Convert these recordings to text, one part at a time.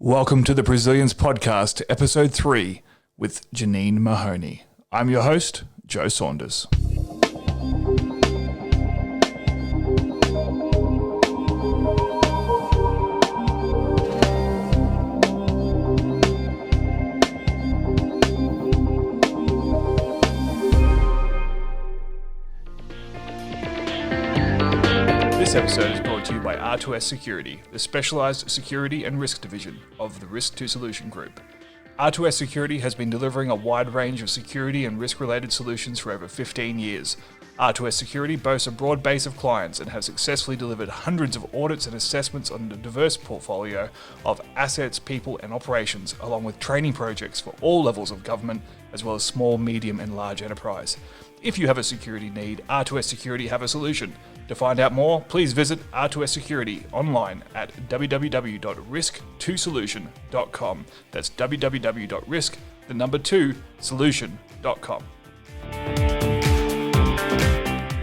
Welcome to the Presilience podcast, episode 3, with Janine Mahoney. I'm your host, Joe Saunders. This episode is brought to you by R2S Security, the specialised security and risk division of the Risk to Solution Group. R2S Security has been delivering a wide range of security and risk-related solutions for over 15 years. R2S Security boasts a broad base of clients and has successfully delivered hundreds of audits and assessments on a diverse portfolio of assets, people and operations, along with training projects for all levels of government, as well as small, medium and large enterprise. If you have a security need, R2S Security have a solution. To find out more, please visit R2S Security online at www.risk2solution.com. That's www.risk2solution.com.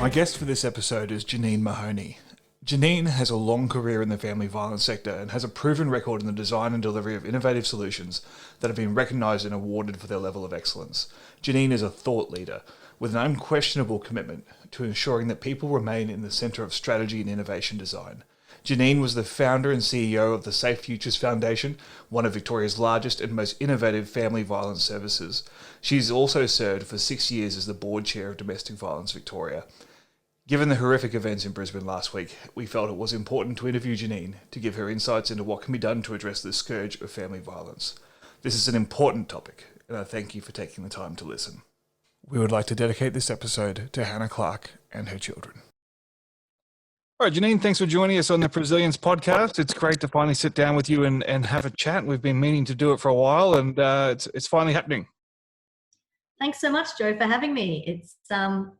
My guest for this episode is Janine Mahoney. Janine has a long career in the family violence sector and has a proven record in the design and delivery of innovative solutions that have been recognised and awarded for their level of excellence. Janine is a thought leader with an unquestionable commitment to ensuring that people remain in the centre of strategy and innovation design. Janine was the founder and CEO of the Safe Futures Foundation, one of Victoria's largest and most innovative family violence services. She's also served for 6 years as the board chair of Domestic Violence Victoria. Given the horrific events in Brisbane last week, we felt it was important to interview Janine to give her insights into what can be done to address the scourge of family violence. This is an important topic, and I thank you for taking the time to listen. We would like to dedicate this episode to Hannah Clark and her children. All right, Janine, thanks for joining us on the Presilience podcast. It's great to finally sit down with you and have a chat. We've been meaning to do it for a while, and it's finally happening. Thanks so much, Joe, for having me. It's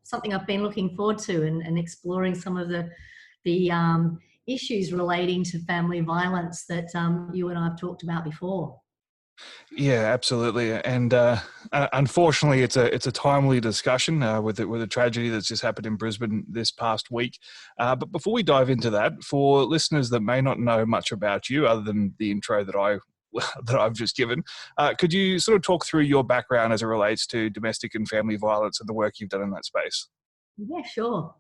something I've been looking forward to and exploring some of the issues relating to family violence that you and I have talked about before. Yeah, absolutely. And unfortunately, it's a timely discussion with a tragedy that's just happened in Brisbane this past week. But before we dive into that, for listeners that may not know much about you, other than the intro that I've just given, could you sort of talk through your background as it relates to domestic and family violence and the work you've done in that space? Yeah, sure.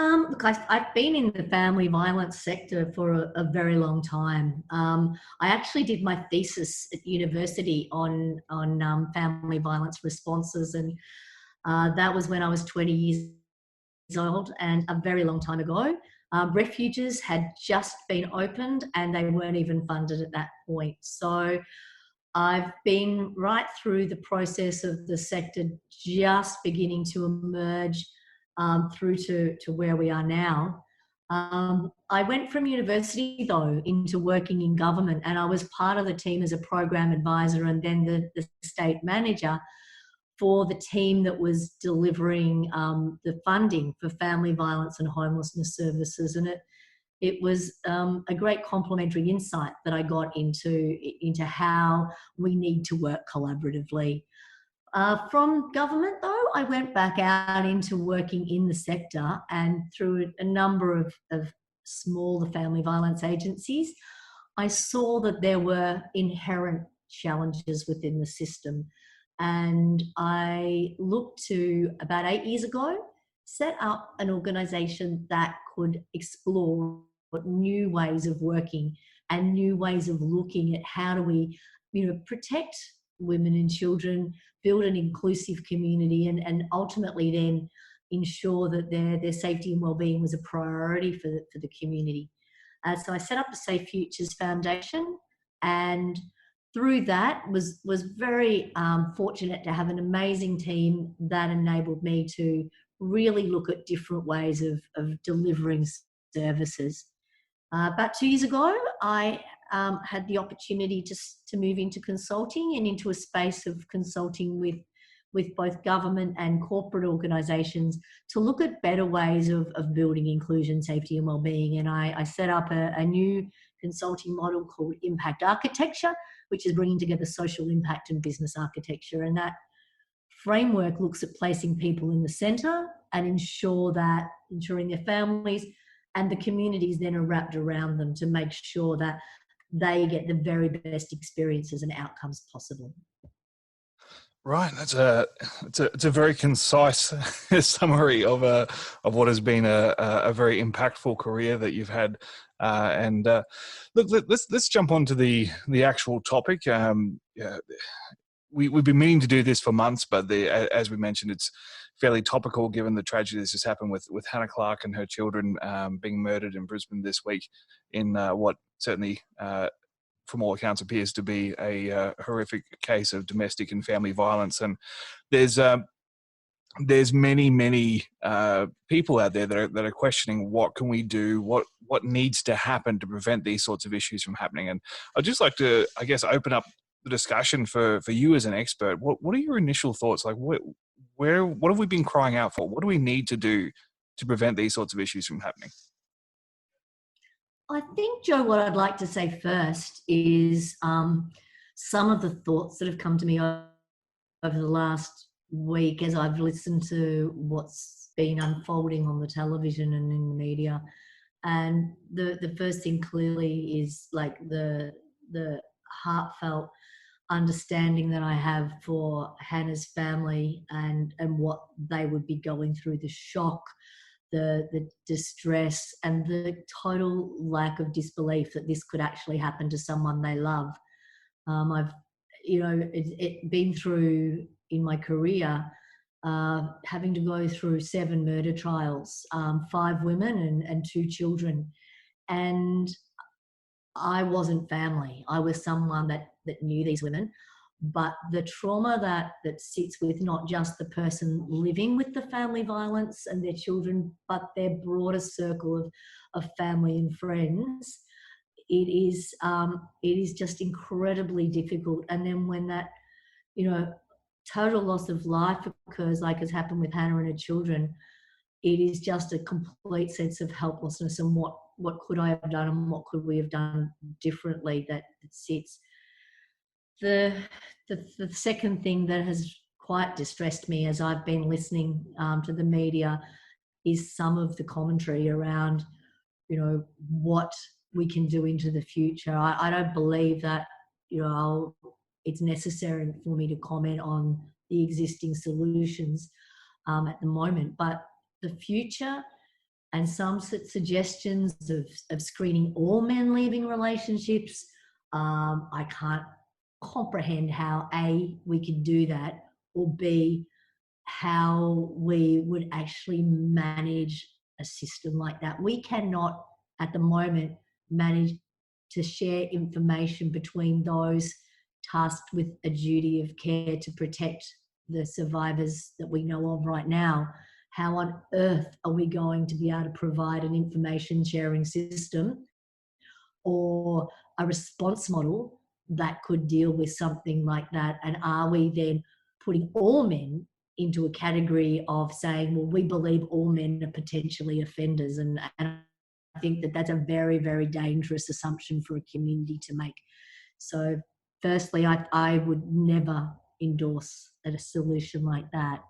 Look, I've been in the family violence sector for a very long time. I actually did my thesis at university on family violence responses, and that was when I was 20 years old, and a very long time ago. Refuges had just been opened and they weren't even funded at that point. So I've been right through the process of the sector just beginning to emerge through to where we are now. I went from university, though, into working in government, and I was part of the team as a program advisor and then the state manager for the team that was delivering the funding for family violence and homelessness services. And it was a great complementary insight that I got into how we need to work collaboratively. From government, though, I went back out into working in the sector, and through a number of smaller family violence agencies, I saw that there were inherent challenges within the system. And I looked to, about 8 years ago, set up an organisation that could explore new ways of working and new ways of looking at how do we, protect women and children, build an inclusive community, and ultimately then ensure that their safety and wellbeing was a priority for the community. So I set up the Safe Futures Foundation, and through that was very fortunate to have an amazing team that enabled me to really look at different ways of delivering services. About 2 years ago, I had the opportunity to move into consulting and into a space of consulting with both government and corporate organisations to look at better ways of building inclusion, safety and wellbeing. And I set up a new consulting model called Impact Architecture, which is bringing together social impact and business architecture. And that framework looks at placing people in the centre and ensuring their families and the communities then are wrapped around them to make sure that they get the very best experiences and outcomes possible. Right, it's a very concise summary of what has been a very impactful career that you've had. Look, let's jump on to the actual topic. Yeah, we've been meaning to do this for months, but as we mentioned, it's fairly topical given the tragedy that's just happened with Hannah Clark and her children being murdered in Brisbane this week in what certainly from all accounts appears to be a horrific case of domestic and family violence. And there's many people out there that are questioning what can we do, what needs to happen to prevent these sorts of issues from happening. And I'd just like to, I guess, open up the discussion for you as an expert. What are your initial thoughts? Like, what have we been crying out for? What do we need to do to prevent these sorts of issues from happening? I think, Joe, what I'd like to say first is some of the thoughts that have come to me over the last week as I've listened to what's been unfolding on the television and in the media. And the first thing clearly is like the heartfelt understanding that I have for Hannah's family and what they would be going through, the shock, the distress, and the total lack of disbelief that this could actually happen to someone they love. I've, it been through in my career, having to go through 7 murder trials, 5 women and 2 children. And I wasn't family. I was someone that knew these women. But the trauma that sits with not just the person living with the family violence and their children, but their broader circle of family and friends, it is just incredibly difficult. And then when that, total loss of life occurs, like has happened with Hannah and her children, it is just a complete sense of helplessness and what could I have done and what could we have done differently that sits. The second thing that has quite distressed me as I've been listening to the media is some of the commentary around, what we can do into the future. I don't believe that, it's necessary for me to comment on the existing solutions at the moment, but the future and some suggestions of screening all men leaving relationships, I can't comprehend how A, we could do that, or B, how we would actually manage a system like that. We cannot at the moment manage to share information between those tasked with a duty of care to protect the survivors that we know of right now. How on earth are we going to be able to provide an information sharing system or a response model that could deal with something like that? And are we then putting all men into a category of saying, well, we believe all men are potentially offenders? And I think that that's a very, very dangerous assumption for a community to make. So firstly, I would never endorse a solution like that.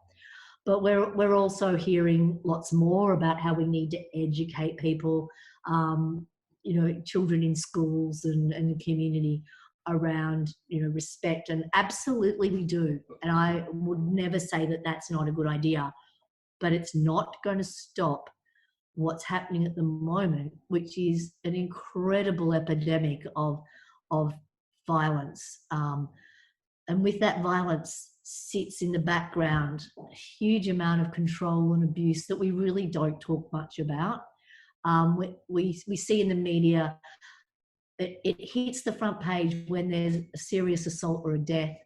But we're also hearing lots more about how we need to educate people, children in schools and the community around, respect. And absolutely we do. And I would never say that that's not a good idea, but it's not going to stop what's happening at the moment, which is an incredible epidemic of violence. And with that violence sits in the background a huge amount of control and abuse that we really don't talk much about. We see in the media, it hits the front page when there's a serious assault or a death,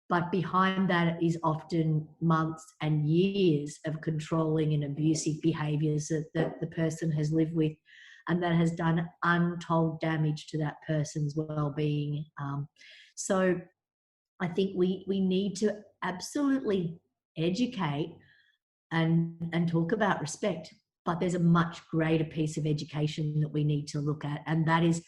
but behind that is often months and years of controlling and abusive behaviours that the person has lived with, and that has done untold damage to that person's well-being. So I think we need to absolutely educate and talk about respect, but there's a much greater piece of education that we need to look at, and that is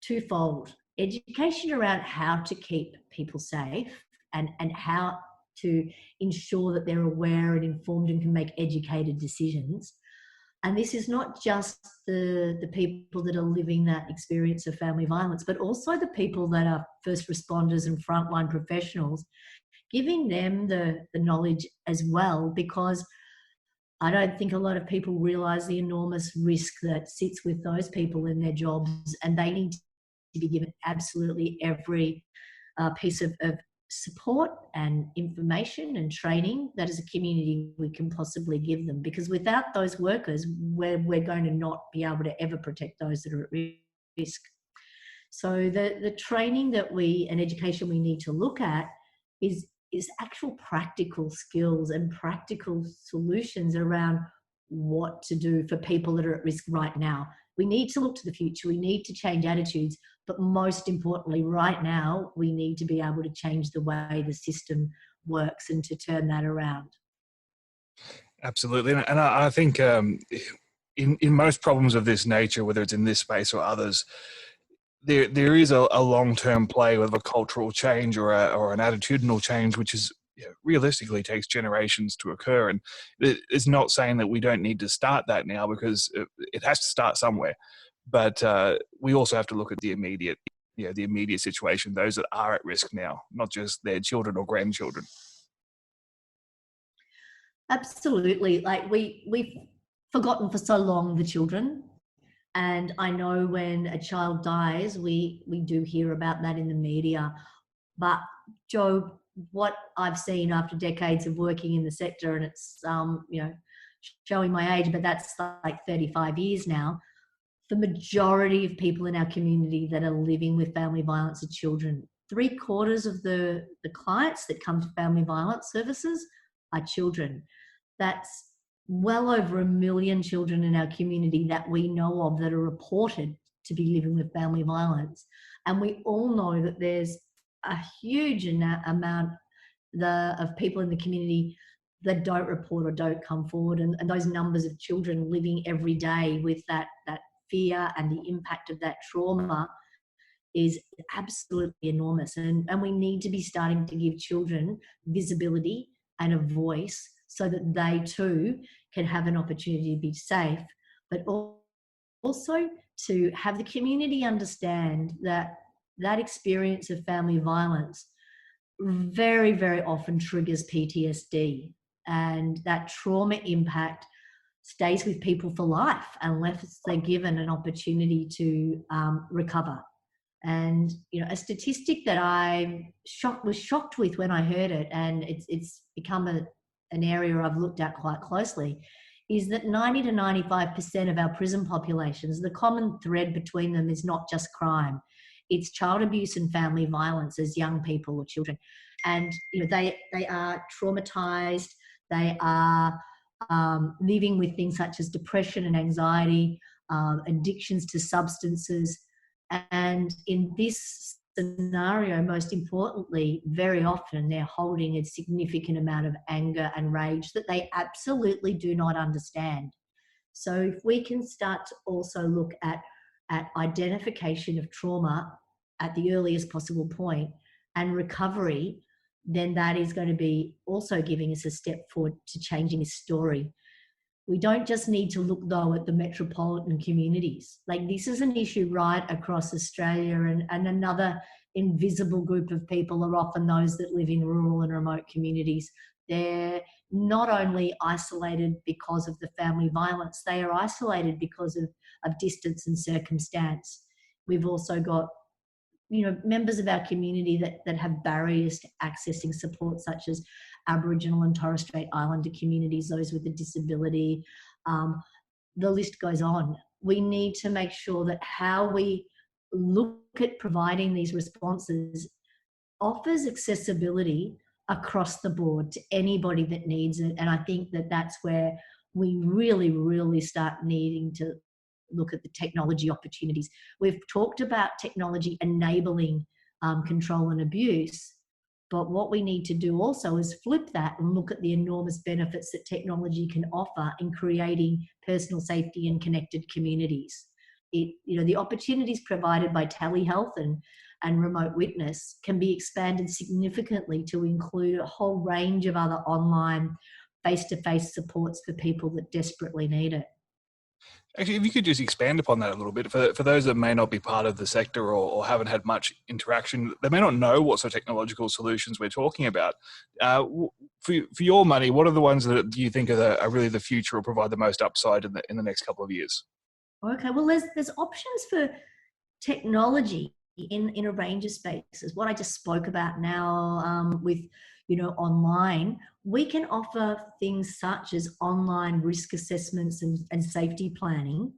twofold. Education around how to keep people safe and how to ensure that they're aware and informed and can make educated decisions. And this is not just the people that are living that experience of family violence, but also the people that are first responders and frontline professionals, giving them the knowledge as well, because I don't think a lot of people realise the enormous risk that sits with those people in their jobs, and they need to be given absolutely every piece of support and information and training that as a community we can possibly give them, because without those workers we're going to not be able to ever protect those that are at risk. So the training that we and education we need to look at is actual practical skills and practical solutions around what to do for people that are at risk right now. We need to look to the future. We need to change attitudes. But most importantly, right now, we need to be able to change the way the system works and to turn that around. Absolutely. And I think in most problems of this nature, whether it's in this space or others, there is a long-term play with a cultural change or an attitudinal change, which is realistically takes generations to occur. And it's not saying that we don't need to start that now, because it has to start somewhere. But we also have to look at the immediate situation, those that are at risk now, not just their children or grandchildren. Absolutely. Like we've forgotten for so long the children. And I know when a child dies, we do hear about that in the media. But Joe, what I've seen after decades of working in the sector, and it's showing my age, but that's like 35 years now. The majority of people in our community that are living with family violence are children. 3/4 of the clients that come to family violence services are children. That's well over 1 million children in our community that we know of that are reported to be living with family violence. And we all know that there's a huge amount of people in the community that don't report or don't come forward. And those numbers of children living every day with that fear and the impact of that trauma is absolutely enormous. And we need to be starting to give children visibility and a voice so that they too can have an opportunity to be safe, but also to have the community understand that that experience of family violence very, very often triggers PTSD, and that trauma impact stays with people for life unless they're given an opportunity to recover. And a statistic that I was shocked with when I heard it, and it's become an area I've looked at quite closely, is that 90 to 95% of our prison populations, the common thread between them is not just crime. It's child abuse and family violence as young people or children. And they are traumatized. They are living with things such as depression and anxiety, addictions to substances. And in this scenario, most importantly, very often they're holding a significant amount of anger and rage that they absolutely do not understand. So if we can start to also look at identification of trauma at the earliest possible point and recovery, then that is going to be also giving us a step forward to changing this story. We don't just need to look, though, at the metropolitan communities. Like, this is an issue right across Australia, and another invisible group of people are often those that live in rural and remote communities. They're not only isolated because of the family violence, they are isolated because of distance and circumstance. We've also got members of our community that have barriers to accessing support, such as Aboriginal and Torres Strait Islander communities, those with a disability. The list goes on. We need to make sure that how we look at providing these responses offers accessibility across the board to anybody that needs it. And I think that that's where we really, really start needing to look at the technology opportunities. We've talked about technology enabling control and abuse, but what we need to do also is flip that and look at the enormous benefits that technology can offer in creating personal safety and connected communities. The opportunities provided by telehealth and remote witness can be expanded significantly to include a whole range of other online face-to-face supports for people that desperately need it. Actually, if you could just expand upon that a little bit, for those that may not be part of the sector or haven't had much interaction, they may not know what sort of technological solutions we're talking about. For your money, what are the ones that you think are really the future or provide the most upside in the next couple of years? Okay, well, there's options for technology in a range of spaces. What I just spoke about now with online, we can offer things such as online risk assessments and safety planning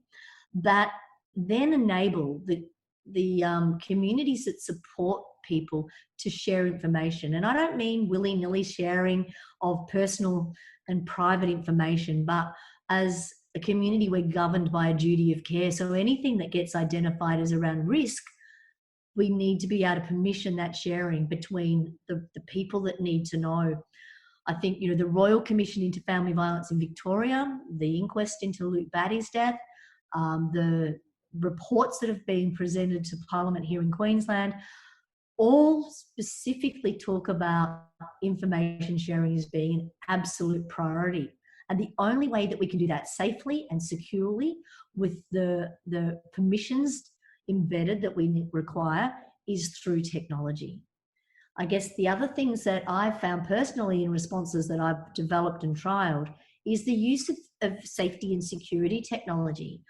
that then enable the communities that support people to share information. And I don't mean willy-nilly sharing of personal and private information, but as a community, we're governed by a duty of care. So anything that gets identified as around risk, we need to be able to permission that sharing between the people that need to know. I think, the Royal Commission into Family Violence in Victoria, the inquest into Luke Batty's death, the reports that have been presented to Parliament here in Queensland, all specifically talk about information sharing as being an absolute priority. And the only way that we can do that safely and securely with the permissions embedded that we require is through technology. I guess the other things that I've found personally in responses that I've developed and trialed is the use of safety and security technology.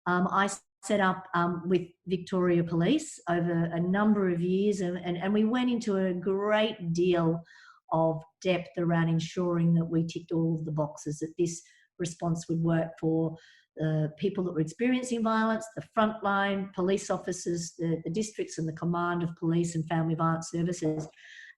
I set up with Victoria Police over a number of years, and we went into a great deal of depth around ensuring that we ticked all of the boxes, that this response would work for people that were experiencing violence, the frontline police officers, the districts and the command of police and family violence services.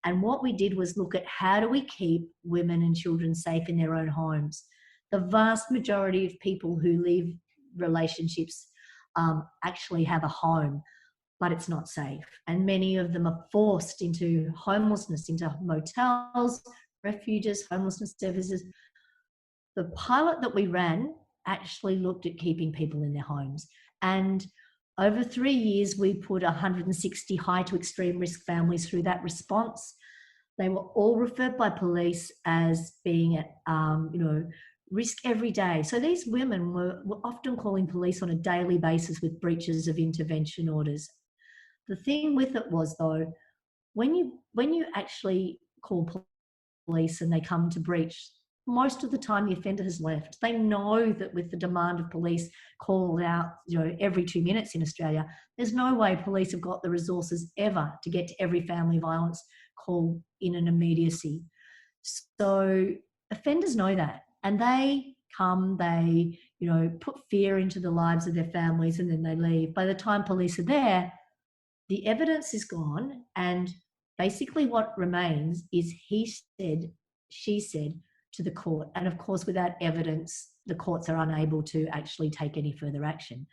And what we did was look at how do we keep women and children safe in their own homes. The vast majority of people who leave relationships actually have a home, but it's not safe. And many of them are forced into homelessness, into motels, refuges, homelessness services. The pilot that we ran actually looked at keeping people in their homes. And over 3 years, we put 160 high to extreme risk families through that response. They were all referred by police as being at, risk every day. So these women were often calling police on a daily basis with breaches of intervention orders. The thing with it was, though, when you actually call police and they come to breach, most of the time the offender has left. They know that with the demand of police called out, every 2 minutes in Australia, there's no way police have got the resources ever to get to every family violence call in an immediacy. So offenders know that, and they come, they, put fear into the lives of their families, and then they leave. By the time police are there, the evidence is gone, and basically what remains is he said, she said to the court. And of course, without evidence, the courts are unable to actually take any further action.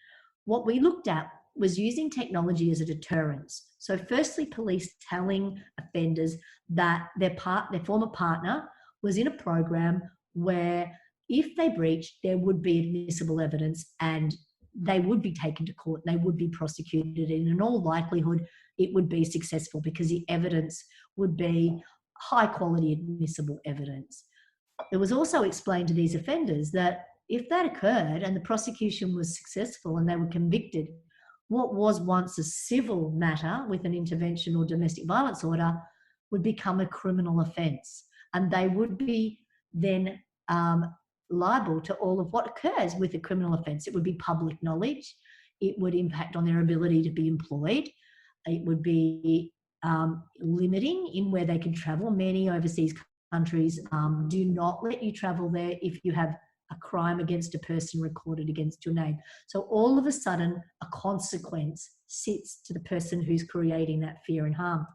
What we looked at was using technology as a deterrence. So firstly, police telling offenders that their former partner was in a program where if they breached, there would be admissible evidence and they would be taken to court, they would be prosecuted, and in all likelihood, it would be successful because the evidence would be high quality admissible evidence. It was also explained to these offenders that if that occurred and the prosecution was successful and they were convicted, what was once a civil matter with an intervention or domestic violence order would become a criminal offence, and they would be then liable to all of what occurs with a criminal offence. It would be public knowledge. It would impact on their ability to be employed. It would be limiting in where they can travel. Many overseas countries do not let you travel there if you have a crime against a person recorded against your name. So all of a sudden, a consequence sits to the person who's creating that fear and harm.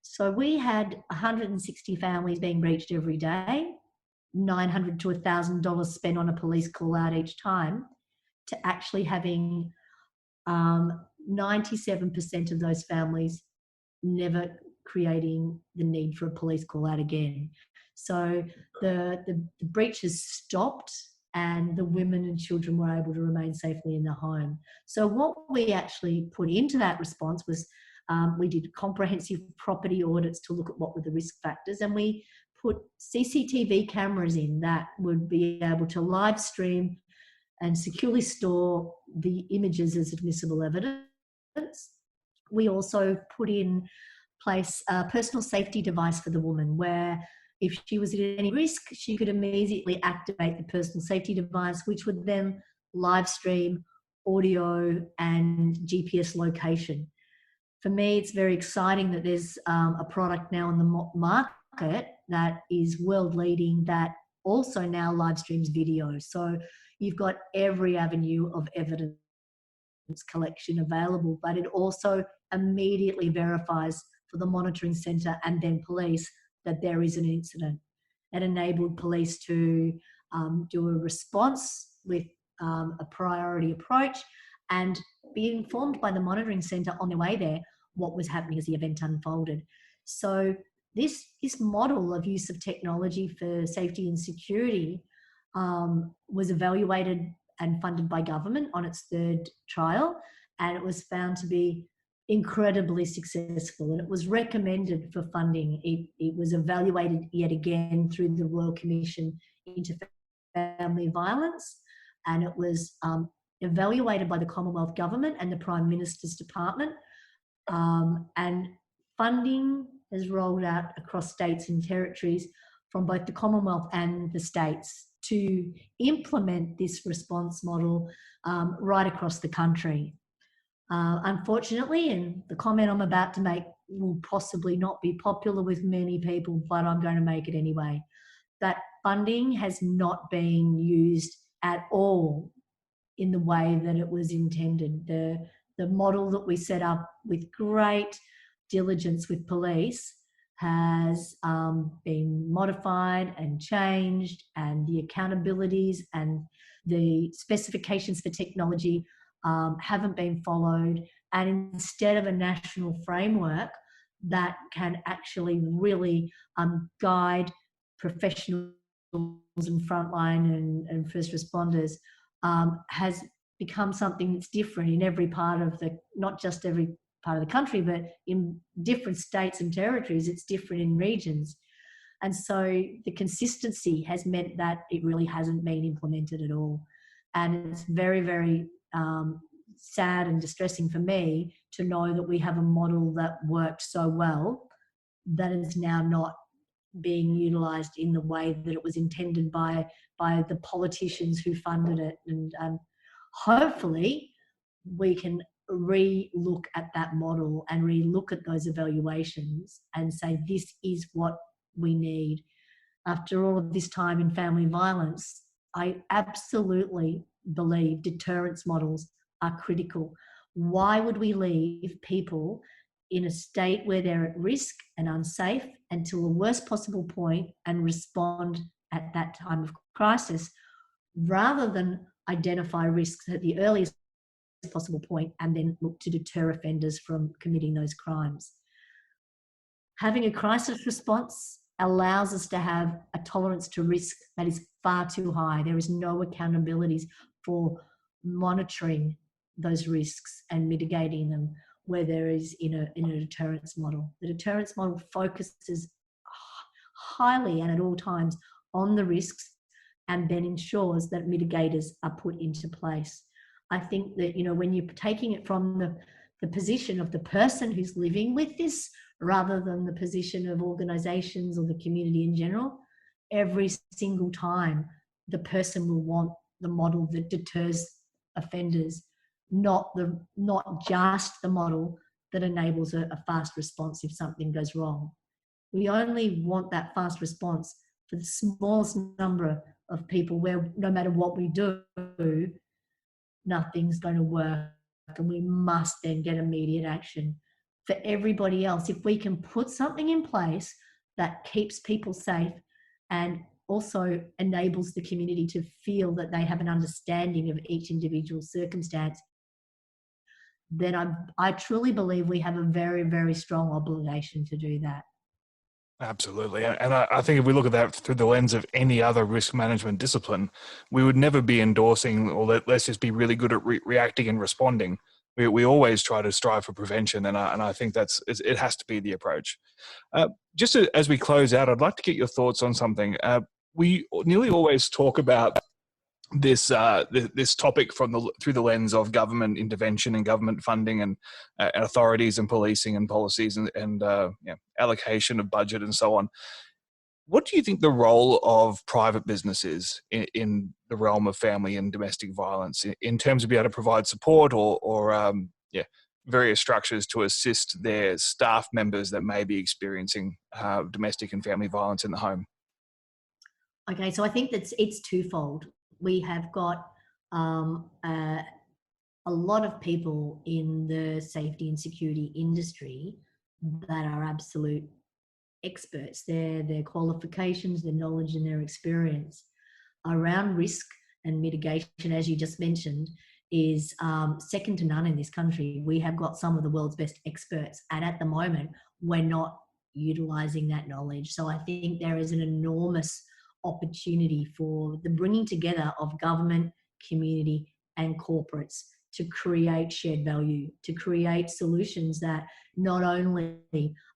So we had 160 families being breached every day, $900 to $1,000 spent on a police call out each time, to actually having 97% of those families never creating the need for a police call out again. So the breaches stopped and the women and children were able to remain safely in their home. So what we actually put into that response was we did comprehensive property audits to look at what were the risk factors, and we put CCTV cameras in that would be able to live stream and securely store the images as admissible evidence. We also put in place a personal safety device for the woman where if she was at any risk, she could immediately activate the personal safety device, which would then live stream audio and GPS location. For me, it's very exciting that there's a product now on the market that is world leading that also now live streams video. So you've got every avenue of evidence collection available, but it also immediately verifies for the monitoring centre and then police that there is an incident. It enabled police to do a response with a priority approach and be informed by the monitoring centre on their way there what was happening as the event unfolded. So this model of use of technology for safety and security was evaluated and funded by government on its third trial, and it was found to be incredibly successful, and it was recommended for funding. It was evaluated yet again through the Royal Commission into Family Violence, and it was evaluated by the Commonwealth Government and the Prime Minister's Department, and funding has rolled out across states and territories from both the Commonwealth and the states to implement this response model right across the country. Unfortunately, and the comment I'm about to make will possibly not be popular with many people, but I'm going to make it anyway, that funding has not been used at all in the way that it was intended. The model that we set up with great diligence with police has been modified and changed, and the accountabilities and the specifications for technology haven't been followed. And instead of a national framework that can actually really guide professionals and frontline and first responders, has become something that's different in every part of the, not just every part of the country, but in different states and territories, it's different in regions. And so the consistency has meant that it really hasn't been implemented at all. And it's very, very sad and distressing for me to know that we have a model that worked so well that is now not being utilised in the way that it was intended by the politicians who funded it. And hopefully we can re-look at that model and re-look at those evaluations and say this is what we need. After all of this time in family violence, I absolutely believe deterrence models are critical. Why would we leave people in a state where they're at risk and unsafe until the worst possible point and respond at that time of crisis, rather than identify risks at the earliest possible point and then look to deter offenders from committing those crimes? Having a crisis response allows us to have a tolerance to risk that is far too high. There is no accountabilities for monitoring those risks and mitigating them where there is in a deterrence model. The deterrence model focuses highly and at all times on the risks and then ensures that mitigators are put into place. I think that, when you're taking it from the position of the person who's living with this rather than the position of organisations or the community in general, every single time the person will want the model that deters offenders, not just the model that enables a fast response if something goes wrong. We only want that fast response for the smallest number of people where no matter what we do, nothing's going to work, and we must then get immediate action. For everybody else, if we can put something in place that keeps people safe and also enables the community to feel that they have an understanding of each individual circumstance, then I truly believe we have a very, very strong obligation to do that. Absolutely. And I think if we look at that through the lens of any other risk management discipline, we would never be endorsing, or let's just be really good at reacting and responding. We always try to strive for prevention, and I think it has to be the approach. Just as we close out, I'd like to get your thoughts on something. We nearly always talk about this topic through the lens of government intervention and government funding and authorities and policing and policies and allocation of budget and so on. What do you think the role of private business is in the realm of family and domestic violence in terms of being able to provide support or various structures to assist their staff members that may be experiencing domestic and family violence in the home? Okay, so I think it's twofold. We have got a lot of people in the safety and security industry that are absolute experts. Their qualifications, their knowledge and their experience around risk and mitigation, as you just mentioned, is second to none in this country. We have got some of the world's best experts, and at the moment we're not utilising that knowledge. So I think there is an enormous opportunity for the bringing together of government, community and corporates to create shared value, to create solutions that not only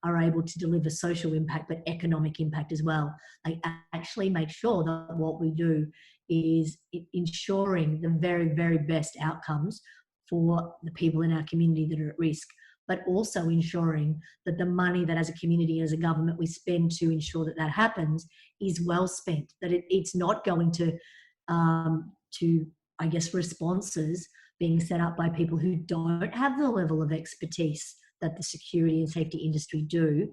are able to deliver social impact but economic impact as well. Like actually make sure that what we do is ensuring the very, very best outcomes for the people in our community that are at risk, but also ensuring that the money that as a community, as a government, we spend to ensure that that happens is well spent, that it's not going to I guess, responses being set up by people who don't have the level of expertise that the security and safety industry do,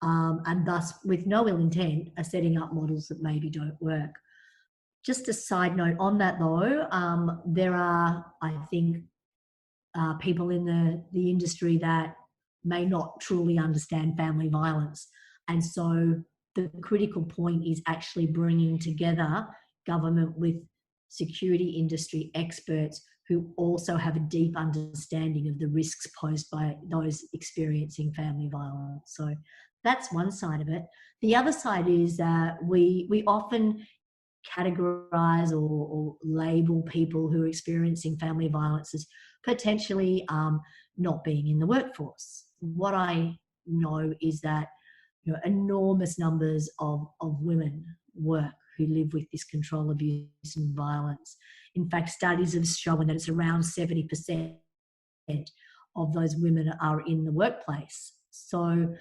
and thus, with no ill intent, are setting up models that maybe don't work. Just a side note on that though, there are, I think, people in the industry that may not truly understand family violence. And so the critical point is actually bringing together government with security industry experts who also have a deep understanding of the risks posed by those experiencing family violence. So that's one side of it. The other side is that we often categorize or label people who are experiencing family violence as potentially not being in the workforce. What I know is that enormous numbers of women work who live with this control, abuse and violence. In fact, studies have shown that it's around 70% of those women are in the workplace. So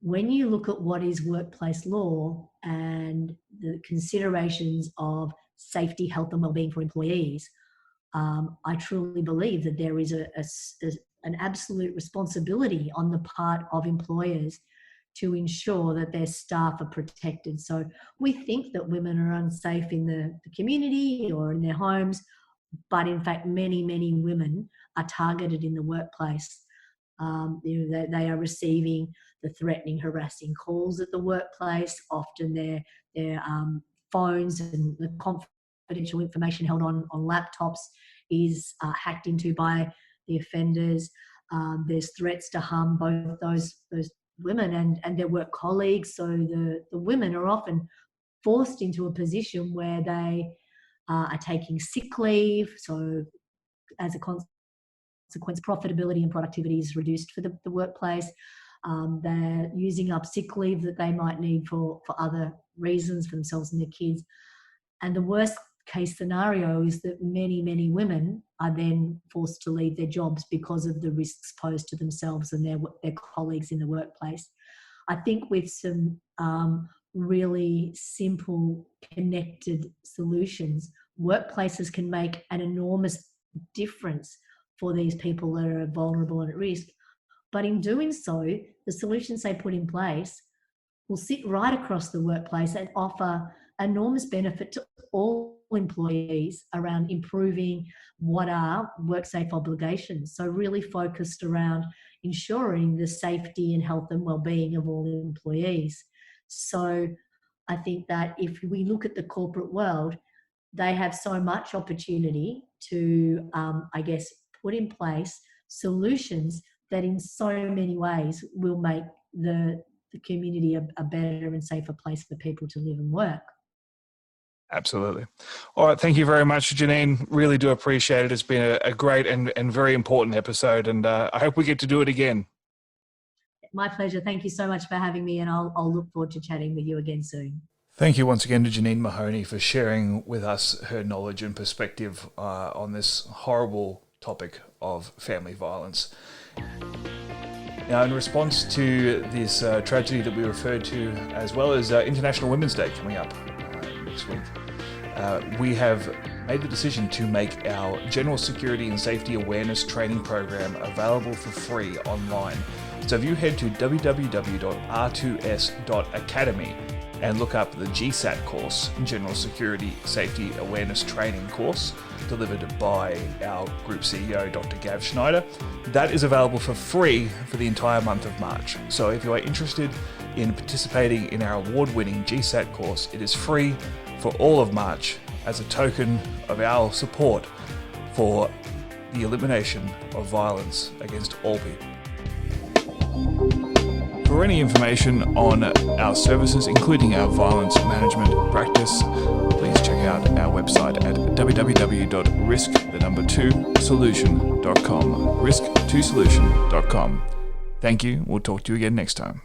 when you look at what is workplace law and the considerations of safety, health and wellbeing for employees, I truly believe that there is an absolute responsibility on the part of employers to ensure that their staff are protected. So we think that women are unsafe in the community or in their homes, but in fact, many, many women are targeted in the workplace. They are receiving the threatening, harassing calls at the workplace. Often their phones and the confidential information held on laptops is hacked into by the offenders. There's threats to harm both those women and their work colleagues. So the women are often forced into a position where they are taking sick leave. So as a consequence, profitability and productivity is reduced for the workplace. They're using up sick leave that they might need for other reasons for themselves and their kids. And the worst case scenario is that many, many women are then forced to leave their jobs because of the risks posed to themselves and their colleagues in the workplace. I think with some really simple, connected solutions, workplaces can make an enormous difference for these people that are vulnerable and at risk. But in doing so, the solutions they put in place will sit right across the workplace and offer enormous benefit to all employees around improving what are work-safe obligations. So really focused around ensuring the safety and health and well-being of all employees. So I think that if we look at the corporate world, they have so much opportunity to, put in place solutions that in so many ways will make the community a better and safer place for people to live and work. Absolutely. All right. Thank you very much, Janine. Really do appreciate it. It's been a great and very important episode, and I hope we get to do it again. My pleasure. Thank you so much for having me, and I'll look forward to chatting with you again soon. Thank you once again to Janine Mahoney for sharing with us her knowledge and perspective on this horrible topic of family violence. Now, in response to this tragedy that we referred to, as well as International Women's Day coming up next week, we have made the decision to make our general security and safety awareness training program available for free online. So if you head to www.r2s.academy and look up the GSAT course, General Security Safety Awareness Training course, delivered by our group CEO, Dr. Gav Schneider. That is available for free for the entire month of March. So if you are interested in participating in our award-winning GSAT course, it is free for all of March as a token of our support for the elimination of violence against all people. For any information on our services, including our violence management practice, please check out our website at www.risk2solution.com. risk2solution.com. Thank you. We'll talk to you again next time.